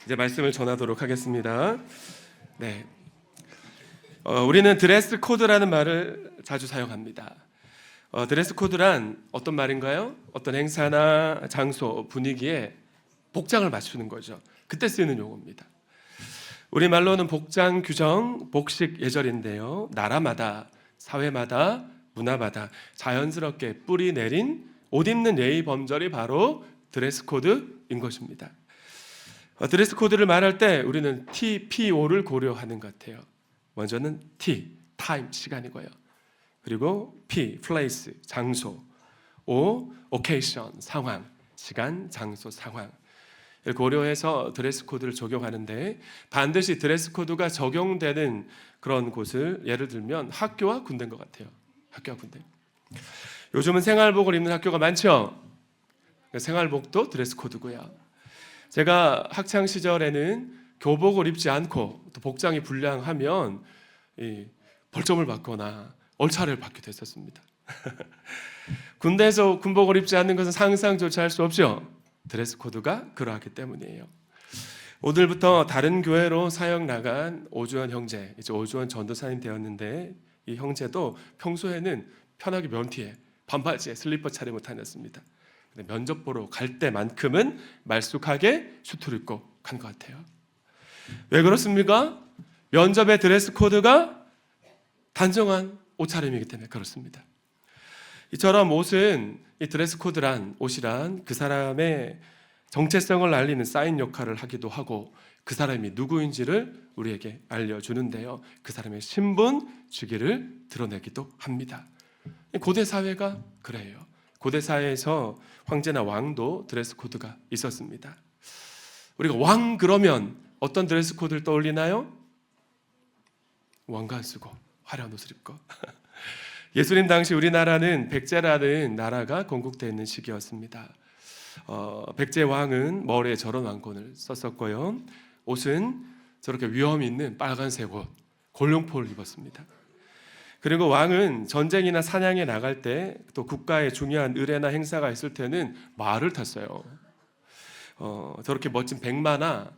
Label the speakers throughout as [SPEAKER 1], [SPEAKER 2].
[SPEAKER 1] 이제 말씀을 전하도록 하겠습니다. 네, 우리는 드레스 코드라는 말을 자주 사용합니다. 드레스 코드란 어떤 말인가요? 어떤 행사나 장소, 분위기에 복장을 맞추는 거죠. 그때 쓰이는 용어입니다. 우리말로는 복장 규정, 복식 예절인데요. 나라마다, 사회마다, 문화마다 자연스럽게 뿌리 내린 옷 입는 예의 범절이 바로 드레스 코드인 것입니다. 드레스 코드를 말할 때 우리는 TPO를 고려하는 것 같아요. 먼저는 T, 타임, 시간이고요. 그리고 P, place, 장소. O, occasion, 상황, 시간, 장소, 상황. 을 고려해서 드레스 코드를 적용하는데 반드시 드레스 코드가 적용되는 그런 곳을 예를 들면 학교와 군대인 것 같아요. 학교와 군대. 요즘은 생활복을 입는 학교가 많죠. 생활복도 드레스 코드고요. 제가 학창 시절에는 교복을 입지 않고 또 복장이 불량하면 벌점을 받거나 얼차를 받기도 했었습니다. 군대에서 군복을 입지 않는 것은 상상조차 할 수 없죠. 드레스 코드가 그러하기 때문이에요. 오늘부터 다른 교회로 사역 나간 오주원 형제, 이제 오주원 전도사님 되었는데 이 형제도 평소에는 편하게 면티에 반바지에 슬리퍼 차림을 다녔습니다. 근데 면접 보러 갈 때만큼은 말쑥하게 수트를 입고 간 것 같아요. 왜 그렇습니까? 면접의 드레스 코드가 단정한 옷차림이기 때문에 그렇습니다. 이처럼 옷은 이 드레스 코드란 옷이란 그 사람의 정체성을 알리는 사인 역할을 하기도 하고 그 사람이 누구인지를 우리에게 알려주는데요. 그 사람의 신분, 주기를 드러내기도 합니다. 고대 사회가 그래요. 고대 사회에서 황제나 왕도 드레스 코드가 있었습니다. 우리가 왕 그러면 어떤 드레스 코드를 떠올리나요? 왕관 쓰고 화려한 옷을 입고 예수님 당시 우리나라는 백제라는 나라가 건국되어 있는 시기였습니다. 백제 왕은 머리에 저런 왕冠을 썼었고요. 옷은 저렇게 위험 있는 빨간색 옷, 골룡포를 입었습니다. 그리고 왕은 전쟁이나 사냥에 나갈 때 또 국가의 중요한 의례나 행사가 있을 때는 말을 탔어요. 저렇게 멋진 백마나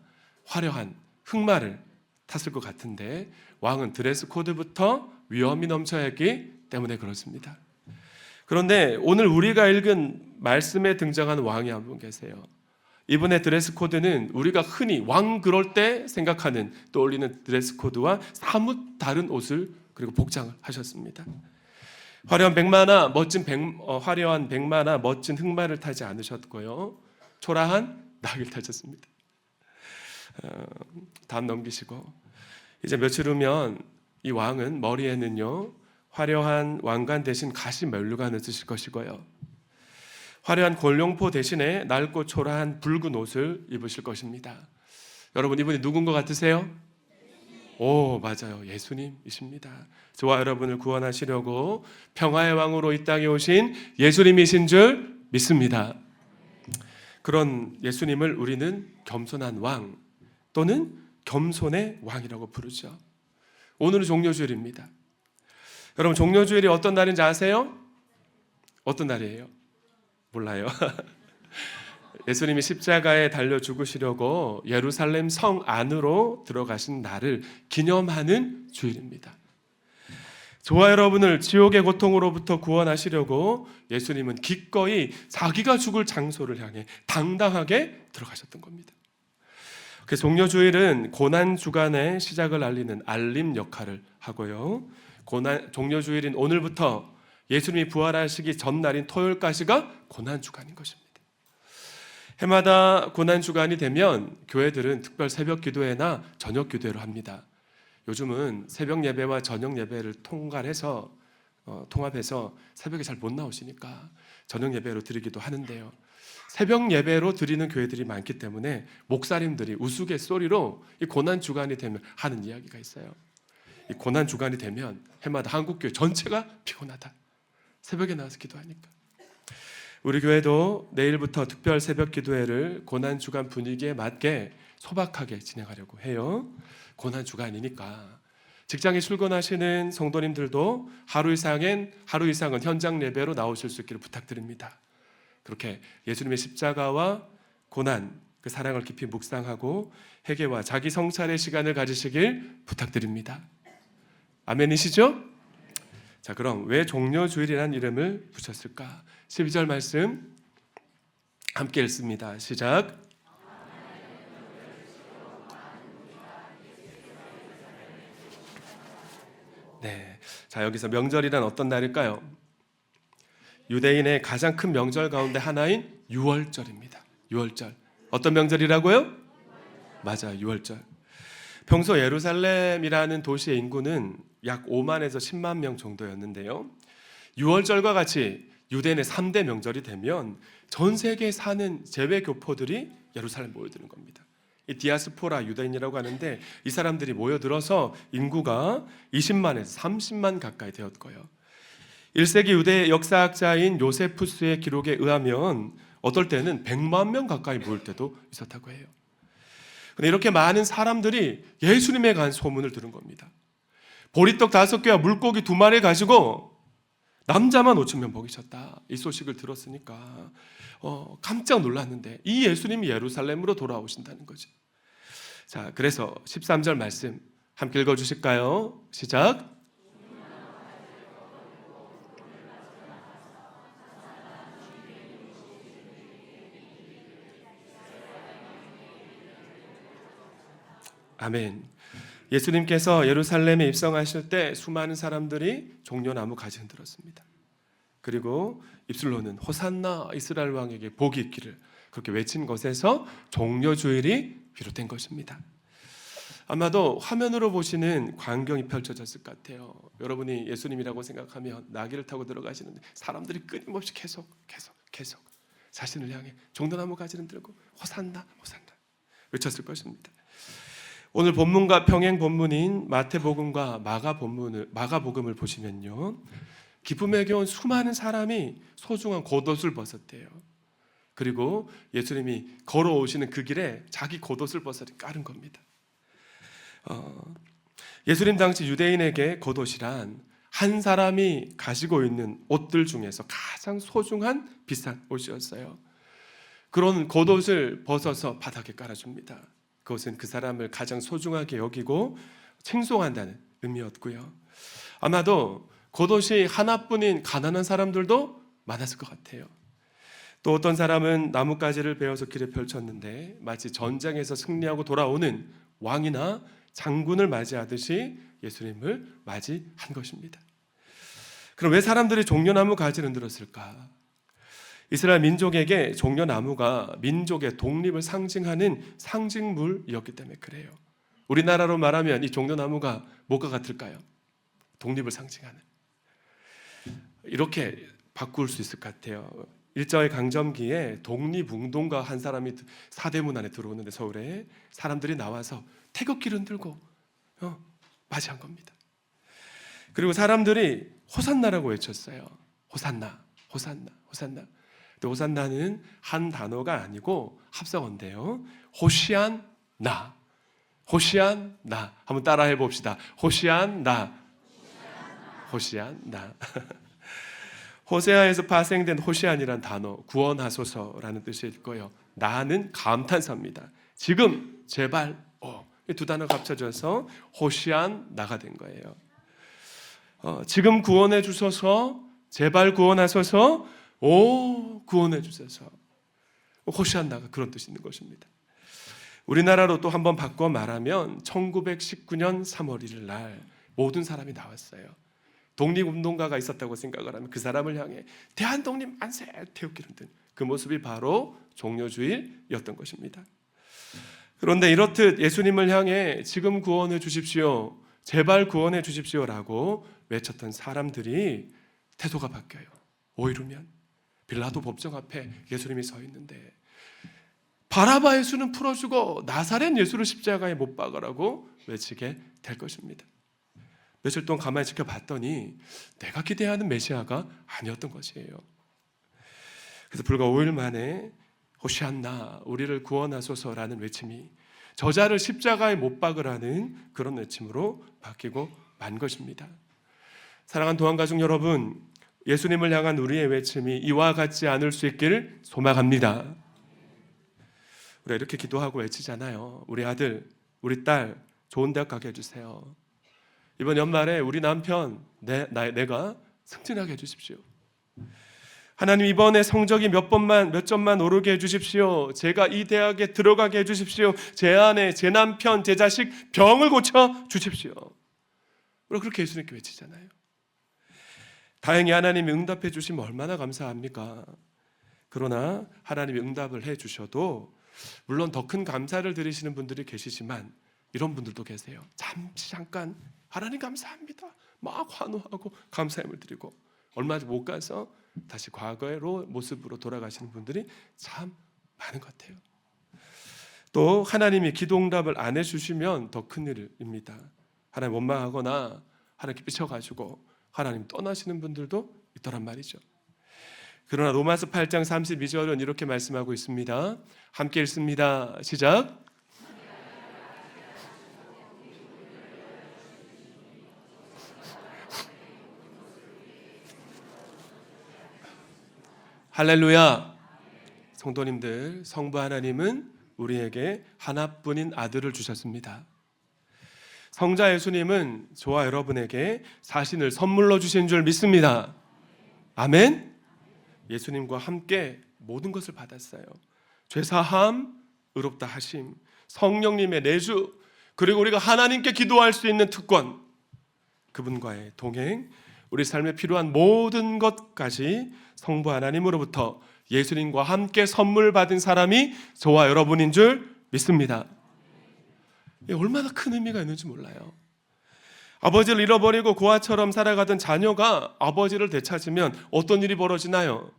[SPEAKER 1] 화려한 흑마를 탔을 것 같은데 왕은 드레스 코드부터 위험이 넘쳐야 했기 때문에 그렇습니다. 그런데 오늘 우리가 읽은 말씀에 등장하는 왕이 한 분 계세요. 이분의 드레스 코드는 우리가 흔히 왕 그럴 때 생각하는 떠올리는 드레스 코드와 사뭇 다른 옷을 그리고 복장을 하셨습니다. 화려한 백마나 멋진 흑마를 타지 않으셨고요. 초라한 낙을 타셨습니다. 다음 넘기시고 이제 며칠 후면 이 왕은 머리에는요 화려한 왕관 대신 가시 면류관을 쓰실 것이고요. 화려한 골룡포 대신에 낡고 초라한 붉은 옷을 입으실 것입니다. 여러분 이분이 누군 것 같으세요? 오, 맞아요. 예수님이십니다. 저와 여러분을 구원하시려고 평화의 왕으로 이 땅에 오신 예수님이신 줄 믿습니다. 그런 예수님을 우리는 겸손한 왕 또는 겸손의 왕이라고 부르죠. 오늘은 종료주일입니다. 여러분 종료주일이 어떤 날인지 아세요? 어떤 날이에요? 몰라요. 예수님이 십자가에 달려 죽으시려고 예루살렘 성 안으로 들어가신 날을 기념하는 주일입니다. 저와 여러분을 지옥의 고통으로부터 구원하시려고 예수님은 기꺼이 자기가 죽을 장소를 향해 당당하게 들어가셨던 겁니다. 그래서 종료주일은 고난주간의 시작을 알리는 알림 역할을 하고요. 종료주일인 오늘부터 예수님이 부활하시기 전날인 토요일까지가 고난주간인 것입니다. 해마다 고난주간이 되면 교회들은 특별 새벽 기도회나 저녁 기도회를 합니다. 요즘은 새벽 예배와 저녁 예배를 통합해서 새벽에 잘 못 나오시니까 저녁 예배로 드리기도 하는데요. 새벽 예배로 드리는 교회들이 많기 때문에 목사님들이 우스갯소리로 이 고난주간이 되면 하는 이야기가 있어요. 이 고난주간이 되면 해마다 한국교회 전체가 피곤하다. 새벽에 나와서 기도하니까. 우리 교회도 내일부터 특별 새벽 기도회를 고난주간 분위기에 맞게 소박하게 진행하려고 해요. 고난주간이니까 직장에 출근하시는 성도님들도 하루 이상은 현장 예배로 나오실 수 있기를 부탁드립니다. 그렇게 예수님의 십자가와 고난 그 사랑을 깊이 묵상하고 회개와 자기 성찰의 시간을 가지시길 부탁드립니다. 아멘이시죠? 자, 그럼 왜 종려주일이라는 이름을 붙였을까? 12절 말씀 함께 읽습니다. 시작. 네, 자, 여기서 명절이란 어떤 날일까요? 유대인의 가장 큰 명절 가운데 하나인 유월절입니다. 유월절. 어떤 명절이라고요? 맞아요, 유월절. 평소 예루살렘이라는 도시의 인구는 약 5만에서 10만 명 정도였는데요. 유월절과 같이 유대인의 3대 명절이 되면 전 세계에 사는 재외 교포들이 예루살렘 모여드는 겁니다. 이 디아스포라 유대인이라고 하는데 이 사람들이 모여들어서 인구가 20만에서 30만 가까이 되었고요. 1세기 유대 역사학자인 요세푸스의 기록에 의하면 어떨 때는 100만 명 가까이 모일 때도 있었다고 해요. 근데 이렇게 많은 사람들이 예수님에 관한 소문을 들은 겁니다. 보리떡 5개와 물고기 2마리 가지고 남자만 5,000명 먹이셨다. 이 소식을 들었으니까 깜짝 놀랐는데 이 예수님이 예루살렘으로 돌아오신다는 거죠. 자, 그래서 13절 말씀 함께 읽어주실까요? 시작. 아멘. 예수님께서 예루살렘에 입성하실 때 수많은 사람들이 종려나무 가지 흔들었습니다. 그리고 입술로는 호산나 이스라엘 왕에게 복이 있기를 그렇게 외친 것에서 종려주일이 비롯된 것입니다. 아마도 화면으로 보시는 광경이 펼쳐졌을 것 같아요. 여러분이 예수님이라고 생각하면 나귀를 타고 들어가시는데 사람들이 끊임없이 계속 자신을 향해 종려나무 가지를 들고 호산나 호산나 외쳤을 것입니다. 오늘 본문과 평행 본문인 마태복음과 마가복음을 보시면요, 기쁨에 겨운 수많은 사람이 소중한 겉옷을 벗었대요. 그리고 예수님이 걸어오시는 그 길에 자기 겉옷을 벗어 깔은 겁니다. 예수님 당시 유대인에게 겉옷이란 한 사람이 가지고 있는 옷들 중에서 가장 소중한 비싼 옷이었어요. 그런 겉옷을 벗어서 바닥에 깔아줍니다. 그것은 그 사람을 가장 소중하게 여기고 칭송한다는 의미였고요. 아마도 겉옷이 하나뿐인 가난한 사람들도 많았을 것 같아요. 또 어떤 사람은 나뭇가지를 베어서 길에 펼쳤는데 마치 전장에서 승리하고 돌아오는 왕이나 장군을 맞이하듯이 예수님을 맞이한 것입니다. 그럼 왜 사람들이 종려나무 가지를 흔들었을까? 이스라엘 민족에게 종려나무가 민족의 독립을 상징하는 상징물이었기 때문에 그래요. 우리나라로 말하면 이 종려나무가 뭐가 같을까요? 독립을 상징하는. 이렇게 바꿀 수 있을 것 같아요. 일제의 강점기에 독립운동가 한 사람이 사대문 안에 들어오는데 서울에 사람들이 나와서 태극기를 흔들고 맞이한 겁니다. 그리고 사람들이 호산나라고 외쳤어요. 호산나, 호산나, 호산나. 호산나는 한 단어가 아니고 합성어인데요. 호시안나, 호시안나. 한번 따라해 봅시다. 호시안나, 호시안나. 호세아에서 파생된 호시안이란 단어, 구원하소서라는 뜻일 거예요. 나는 감탄사입니다. 지금 제발 이 두 단어가 합쳐져서 호시안나가 된 거예요. 지금 구원해 주소서, 제발 구원하소서, 구원해 주소서. 호시안나가 그런 뜻이 있는 것입니다. 우리나라로 또 한번 바꿔 말하면 1919년 3월 1일 날 모든 사람이 나왔어요. 독립운동가가 있었다고 생각을 하면 그 사람을 향해 대한독립 만세 태극기를 든 그 모습이 바로 종려주일이었던 것입니다. 그런데 이렇듯 예수님을 향해 지금 구원해 주십시오, 제발 구원해 주십시오라고 외쳤던 사람들이 태도가 바뀌어요. 5일 후면 빌라도 법정 앞에 예수님이 서 있는데 바라바 예수는 풀어주고 나사렛 예수를 십자가에 못 박으라고 외치게 될 것입니다. 며칠 동안 가만히 지켜봤더니 내가 기대하는 메시아가 아니었던 것이에요. 그래서 불과 5일 만에 호시안나, 우리를 구원하소서라는 외침이 저자를 십자가에 못 박으라는 그런 외침으로 바뀌고 만 것입니다. 사랑하는 도안가족 여러분, 예수님을 향한 우리의 외침이 이와 같지 않을 수 있기를 소망합니다. 우리가 이렇게 기도하고 외치잖아요. 우리 아들, 우리 딸 좋은 대학 가게 해주세요. 이번 연말에 우리 남편, 내가 승진하게 해주십시오. 하나님, 이번에 성적이 몇 점만 오르게 해주십시오. 제가 이 대학에 들어가게 해주십시오. 제 아내, 제 남편, 제 자식 병을 고쳐 주십시오. 우리가 그렇게 예수님께 외치잖아요. 다행히 하나님이 응답해 주시면 얼마나 감사합니까? 그러나 하나님이 응답을 해 주셔도 물론 더 큰 감사를 드리시는 분들이 계시지만 이런 분들도 계세요. 잠깐 하나님 감사합니다 막 환호하고 감사함을 드리고 얼마 못 가서 다시 과거의 모습으로 돌아가시는 분들이 참 많은 것 같아요. 또 하나님이 기도응답을 안 해주시면 더 큰일입니다. 하나님 원망하거나 하나님께 삐쳐가지고 하나님 떠나시는 분들도 있더란 말이죠. 그러나 로마서 8장 32절은 이렇게 말씀하고 있습니다. 함께 읽습니다. 시작. 할렐루야. 성도님들, 성부 하나님은 우리에게 하나뿐인 아들을 주셨습니다. 성자 예수님은 저와 여러분에게 자신을 선물로 주신 줄 믿습니다. 아멘. 예수님과 함께 모든 것을 받았어요. 죄사함, 의롭다 하심, 성령님의 내주, 그리고 우리가 하나님께 기도할 수 있는 특권, 그분과의 동행, 우리 삶에 필요한 모든 것까지 성부 하나님으로부터 예수님과 함께 선물 받은 사람이 저와 여러분인 줄 믿습니다. 얼마나 큰 의미가 있는지 몰라요. 아버지를 잃어버리고 고아처럼 살아가던 자녀가 아버지를 되찾으면 어떤 일이 벌어지나요?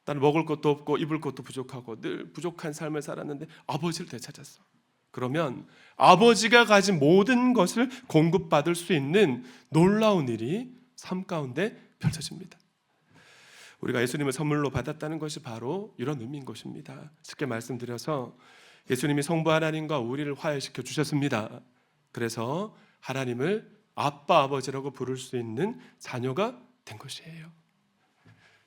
[SPEAKER 1] 나는 먹을 것도 없고 입을 것도 부족하고 늘 부족한 삶을 살았는데 아버지를 되찾았어. 그러면 아버지가 가진 모든 것을 공급받을 수 있는 놀라운 일이 삶 가운데 펼쳐집니다. 우리가 예수님을 선물로 받았다는 것이 바로 이런 의미인 것입니다. 쉽게 말씀드려서 예수님이 성부 하나님과 우리를 화해시켜 주셨습니다. 그래서 하나님을 아빠 아버지라고 부를 수 있는 자녀가 된 것이에요.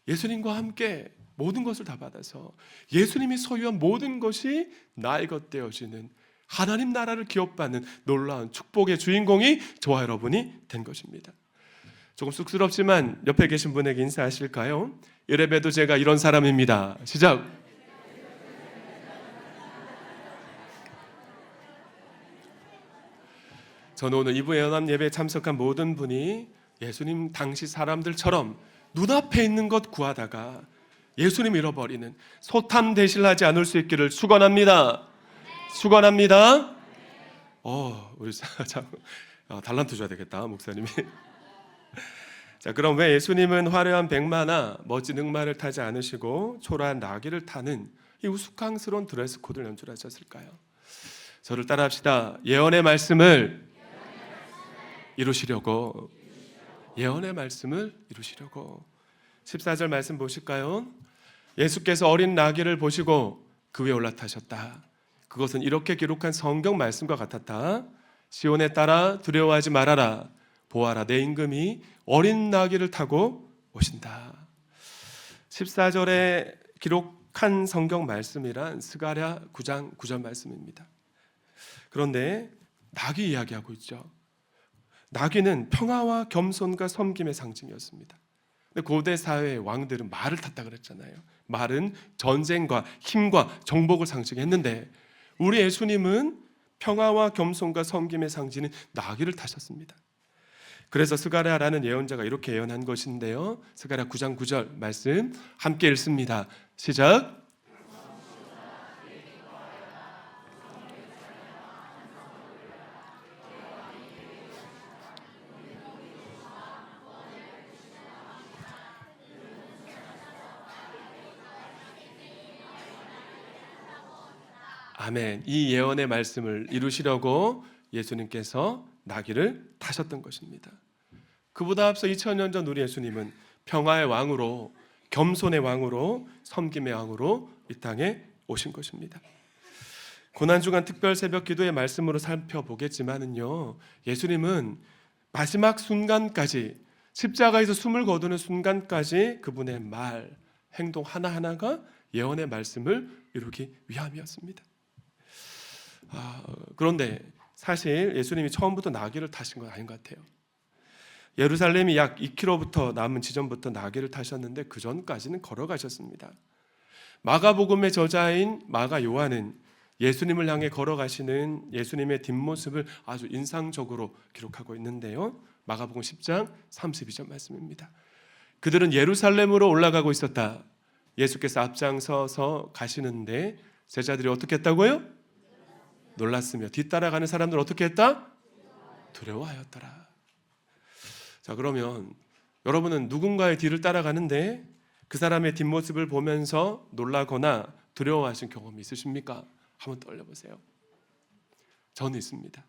[SPEAKER 1] 예수님과 함께 모든 것을 다 받아서 예수님이 소유한 모든 것이 나의 것 되어지는 하나님 나라를 기업받는 놀라운 축복의 주인공이 저와 여러분이 된 것입니다. 조금 쑥스럽지만 옆에 계신 분에게 인사하실까요? 이래봬도 제가 이런 사람입니다. 시작. 저는 오늘 이부 연합 예배에 참석한 모든 분이 예수님 당시 사람들처럼 눈앞에 있는 것 구하다가 예수님 잃어버리는 소탐 대실하지 않을 수 있기를 축원합니다. 축원합니다. 우리 달란트 줘야 되겠다, 목사님이. 자, 그럼 왜 예수님은 화려한 백마나 멋진 흑마를 타지 않으시고 초라한 나귀를 타는 이 우스꽝스러운 드레스 코드를 연출하셨을까요? 저를 따라합시다. 예언의 말씀을 이루시려고. 예언의 말씀을 이루시려고. 14절 말씀 보실까요? 예수께서 어린 나귀를 보시고 그 위에 올라타셨다. 그것은 이렇게 기록한 성경 말씀과 같았다. 시온에 따라 두려워하지 말아라. 보아라, 내 임금이 어린 나귀를 타고 오신다. 14절에 기록한 성경 말씀이란 스가랴 9장 9절 말씀입니다. 그런데 나귀 이야기하고 있죠. 나귀는 평화와 겸손과 섬김의 상징이었습니다. 근데 고대 사회의 왕들은 말을 탔다 그랬잖아요. 말은 전쟁과 힘과 정복을 상징했는데 우리 예수님은 평화와 겸손과 섬김의 상징인 나귀를 타셨습니다. 그래서 스가랴라는 예언자가 이렇게 예언한 것인데요. 스가랴 9장 9절 말씀 함께 읽습니다. 시작. 아멘. 이 예언의 말씀을 이루시려고 예수님께서 나귀를 타셨던 것입니다. 그보다 앞서 2000년 전 우리 예수님은 평화의 왕으로, 겸손의 왕으로, 섬김의 왕으로 이 땅에 오신 것입니다. 고난주간 특별 새벽 기도의 말씀으로 살펴보겠지만은요, 예수님은 마지막 순간까지, 십자가에서 숨을 거두는 순간까지 그분의 말, 행동 하나하나가 예언의 말씀을 이루기 위함이었습니다. 그런데 사실 예수님이 처음부터 나귀를 타신 건 아닌 것 같아요. 예루살렘이 약 2km부터 남은 지점부터 나귀를 타셨는데 그 전까지는 걸어가셨습니다. 마가복음의 저자인 마가 요한은 예수님을 향해 걸어가시는 예수님의 뒷모습을 아주 인상적으로 기록하고 있는데요. 마가복음 10장 32절 말씀입니다. 그들은 예루살렘으로 올라가고 있었다. 예수께서 앞장서서 가시는데 제자들이 어떻게 했다고요? 놀랐으며 뒤따라가는 사람들 어떻게 했다? 두려워하였더라. 자, 그러면 여러분은 누군가의 뒤를 따라가는데 그 사람의 뒷모습을 보면서 놀라거나 두려워하신 경험이 있으십니까? 한번 떠올려보세요. 저는 있습니다.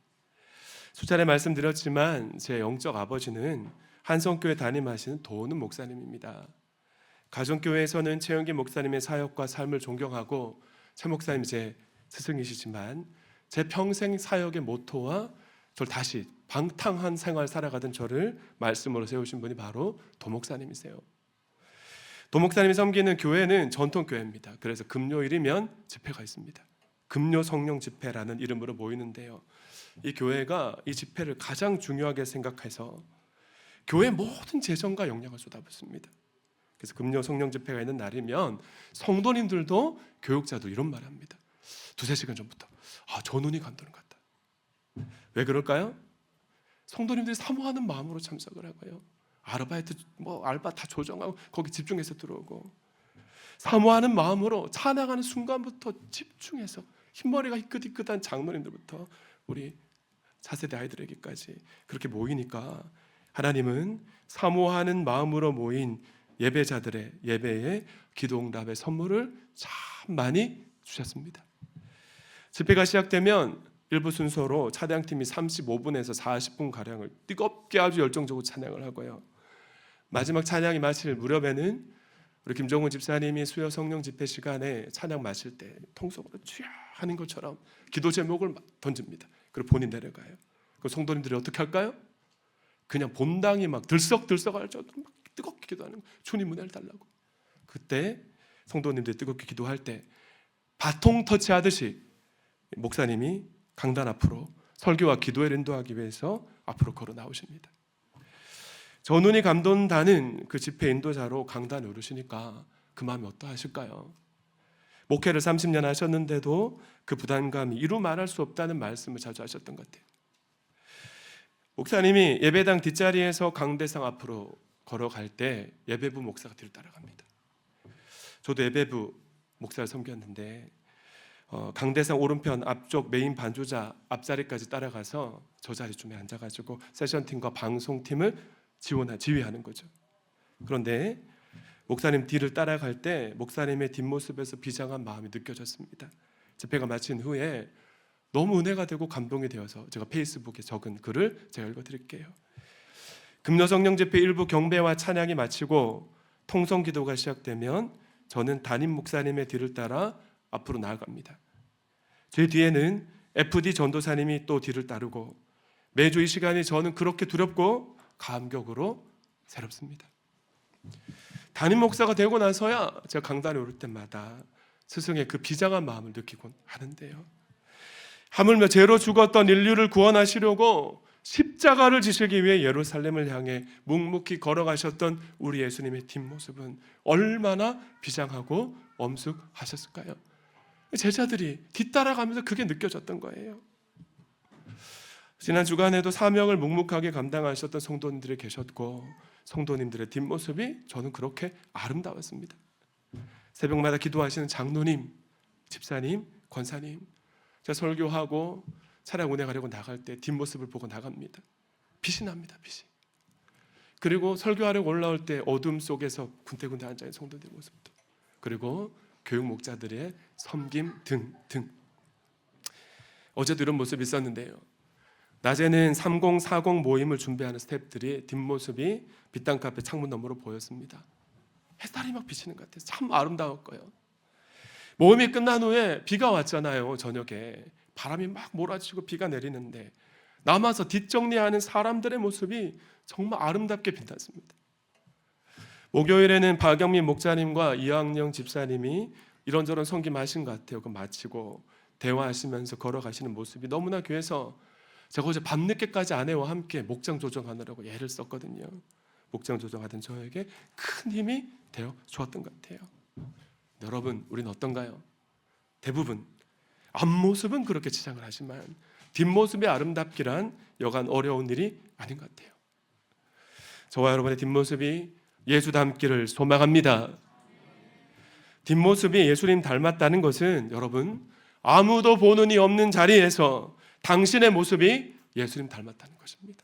[SPEAKER 1] 수차례 말씀드렸지만 제 영적 아버지는 한성교회 담임하시는 도는 목사님입니다. 가정교회에서는 최영기 목사님의 사역과 삶을 존경하고 최 목사님 제 스승이시지만 제 평생 사역의 모토와 저를 다시 방탕한 생활 살아가던 저를 말씀으로 세우신 분이 바로 도 목사님이세요. 도 목사님이 섬기는 교회는 전통교회입니다. 그래서 금요일이면 집회가 있습니다. 금요 성령 집회라는 이름으로 모이는데요. 이 교회가 이 집회를 가장 중요하게 생각해서 교회 모든 재정과 역량을 쏟아붓습니다. 그래서 금요 성령 집회가 있는 날이면 성도님들도 교육자도 이런 말을 합니다. 2-3시간 전부터 저 눈이 감도는 것 같다. 왜 그럴까요? 성도님들이 사모하는 마음으로 참석을 하고요. 아르바이트 알바 다 조정하고 거기 집중해서 들어오고 사모하는 마음으로 찬양하는 순간부터 집중해서 흰머리가 희끗희끗한 장로님들부터 우리 차세대 아이들에게까지 그렇게 모이니까 하나님은 사모하는 마음으로 모인 예배자들의 예배에 기도응답의 선물을 참 많이 주셨습니다. 집회가 시작되면 일부 순서로 찬양팀이 35분에서 40분 가량을 뜨겁게 아주 열정적으로 찬양을 하고요. 마지막 찬양이 마칠 무렵에는 우리 김정훈 집사님이 수요 성령 집회 시간에 찬양 마실 때 통성으로 주야 하는 것처럼 기도 제목을 던집니다. 그리고 본인 내려가요. 그 성도님들이 어떻게 할까요? 그냥 본당이 막 들썩들썩할 정도로 막 뜨겁게 기도하는 거예요. 주님 은혜를 달라고. 그때 성도님들이 뜨겁게 기도할 때 바통 터치하듯이 목사님이 강단 앞으로 설교와 기도를 인도하기 위해서 앞으로 걸어 나오십니다. 저 눈이 감돈다는 그 집회 인도자로 강단에 오르시니까 그 마음이 어떠하실까요? 목회를 30년 하셨는데도 그 부담감이 이루 말할 수 없다는 말씀을 자주 하셨던 것 같아요. 목사님이 예배당 뒷자리에서 강대상 앞으로 걸어갈 때 예배부 목사가 뒤를 따라갑니다. 저도 예배부 목사를 섬겼는데 강대상 오른편 앞쪽 메인 반주자 앞자리까지 따라가서 저 자리쯤에 앉아가지고 세션팀과 방송팀을 지휘하는 거죠. 그런데 목사님 뒤를 따라갈 때 목사님의 뒷모습에서 비장한 마음이 느껴졌습니다. 집회가 마친 후에 너무 은혜가 되고 감동이 되어서 제가 페이스북에 적은 글을 제가 읽어드릴게요. 금요성령 집회 일부 경배와 찬양이 마치고 통성기도가 시작되면 저는 담임 목사님의 뒤를 따라 앞으로 나아갑니다. 제 뒤에는 FD 전도사님이 또 뒤를 따르고 매주 이 시간이 저는 그렇게 두렵고 감격으로 새롭습니다. 담임 목사가 되고 나서야 제가 강단에 오를 때마다 스승의 그 비장한 마음을 느끼곤 하는데요. 하물며 죄로 죽었던 인류를 구원하시려고 십자가를 지시기 위해 예루살렘을 향해 묵묵히 걸어가셨던 우리 예수님의 뒷모습은 얼마나 비장하고 엄숙하셨을까요? 제자들이 뒤따라가면서 그게 느껴졌던 거예요. 지난 주간에도 사명을 묵묵하게 감당하셨던 성도님들이 계셨고 성도님들의 뒷모습이 저는 그렇게 아름다웠습니다. 새벽마다 기도하시는 장로님, 집사님, 권사님, 제가 설교하고 차량 운행하려고 나갈 때 뒷모습을 보고 나갑니다. 빛이 납니다. 빛이. 그리고 설교하려고 올라올 때 어둠 속에서 군데군데 앉아있는 성도들의 모습도, 그리고 교육 목자들의 섬김 등. 어제도 이런 모습이 있었는데요. 낮에는 3040 모임을 준비하는 스태프들이 뒷모습이 빛당 카페 창문 너머로 보였습니다. 햇살이 막 비치는 것 같아요. 참 아름다웠고요. 모임이 끝난 후에 비가 왔잖아요. 저녁에 바람이 막 몰아치고 비가 내리는데 남아서 뒷정리하는 사람들의 모습이 정말 아름답게 빛났습니다. 목요일에는 박영민 목사님과 이학영 집사님이 이런저런 섬김하신 것 같아요. 그 마치고 대화하시면서 걸어가시는 모습이 너무나 교회에서 제가 어제 밤늦게까지 아내와 함께 목장 조정하느라고 애를 썼거든요. 목장 조정하던 저에게 큰 힘이 되어 주었던 것 같아요. 여러분, 우리는 어떤가요? 대부분 앞모습은 그렇게 치장을 하지만 뒷모습의 아름답기란 여간 어려운 일이 아닌 것 같아요. 저와 여러분의 뒷모습이 예수 닮기를 소망합니다. 뒷모습이 예수님 닮았다는 것은 여러분, 아무도 보는 이 없는 자리에서 당신의 모습이 예수님 닮았다는 것입니다.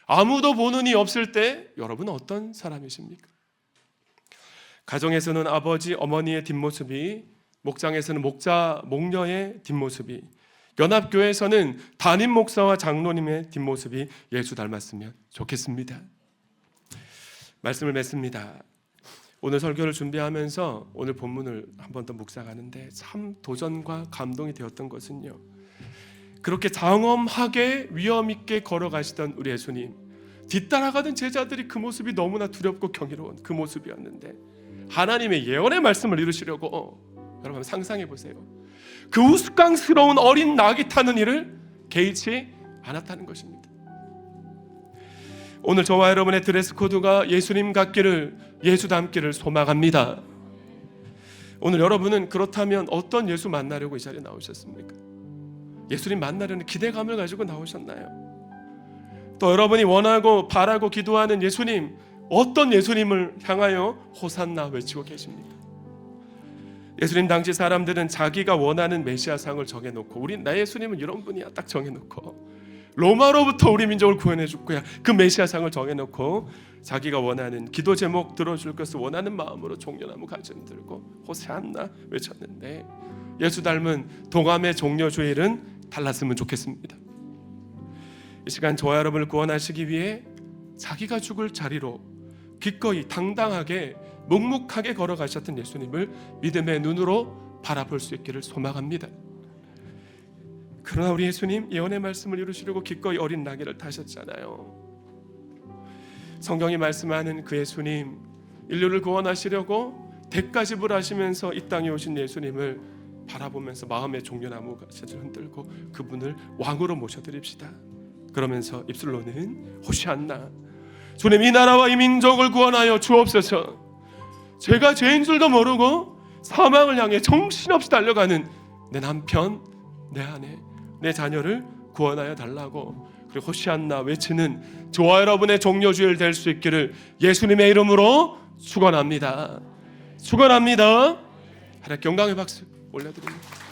[SPEAKER 1] 아무도 보는 이 없을 때 여러분 어떤 사람이십니까? 가정에서는 아버지, 어머니의 뒷모습이, 목장에서는 목자, 목녀의 뒷모습이, 연합교회에서는 담임 목사와 장로님의 뒷모습이 예수 닮았으면 좋겠습니다. 말씀을 맺습니다. 오늘 설교를 준비하면서 오늘 본문을 한 번 더 묵상하는데 참 도전과 감동이 되었던 것은요, 그렇게 장엄하게 위험 있게 걸어가시던 우리 예수님, 뒤따라가던 제자들이 그 모습이 너무나 두렵고 경이로운 그 모습이었는데 하나님의 예언의 말씀을 이루시려고, 여러분 한번 상상해 보세요. 그 우스꽝스러운 어린 낙이 타는 일을 개의치 않았다는 것입니다. 오늘 저와 여러분의 드레스 코드가 예수님 같기를, 예수 닮기를 소망합니다. 오늘 여러분은 그렇다면 어떤 예수 만나려고 이 자리에 나오셨습니까? 예수님 만나려는 기대감을 가지고 나오셨나요? 또 여러분이 원하고 바라고 기도하는 예수님, 어떤 예수님을 향하여 호산나 외치고 계십니까? 예수님 당시 사람들은 자기가 원하는 메시아상을 정해놓고, 우리 나 예수님은 이런 분이야 딱 정해놓고, 로마로부터 우리 민족을 구원해 줄 거야 그 메시아상을 정해놓고, 자기가 원하는 기도 제목 들어줄 것을 원하는 마음으로 종려나무 가지를 들고 호산나 외쳤는데, 예수 닮은 동암의 종려 주일은 달랐으면 좋겠습니다. 이 시간 저와 여러분을 구원하시기 위해 자기가 죽을 자리로 기꺼이 당당하게 묵묵하게 걸어가셨던 예수님을 믿음의 눈으로 바라볼 수 있기를 소망합니다. 그러나 우리 예수님 예언의 말씀을 이루시려고 기꺼이 어린 나귀를 타셨잖아요. 성경이 말씀하는 그 예수님, 인류를 구원하시려고 대가 지불하시면서 이 땅에 오신 예수님을 바라보면서 마음의 종려나무 가지를 흔들고 그분을 왕으로 모셔드립시다. 그러면서 입술로는 호시안나, 주님 이 나라와 이 민족을 구원하여 주옵소서. 제가 죄인 줄도 모르고 사망을 향해 정신없이 달려가는 내 남편, 내 아내, 내 자녀를 구원하여 달라고, 그리고 호시안나 외치는 저와 여러분의 종려주일 될 수 있기를 예수님의 이름으로 축원합니다. 축원합니다. 하나님 영광의 박수 올려드립니다.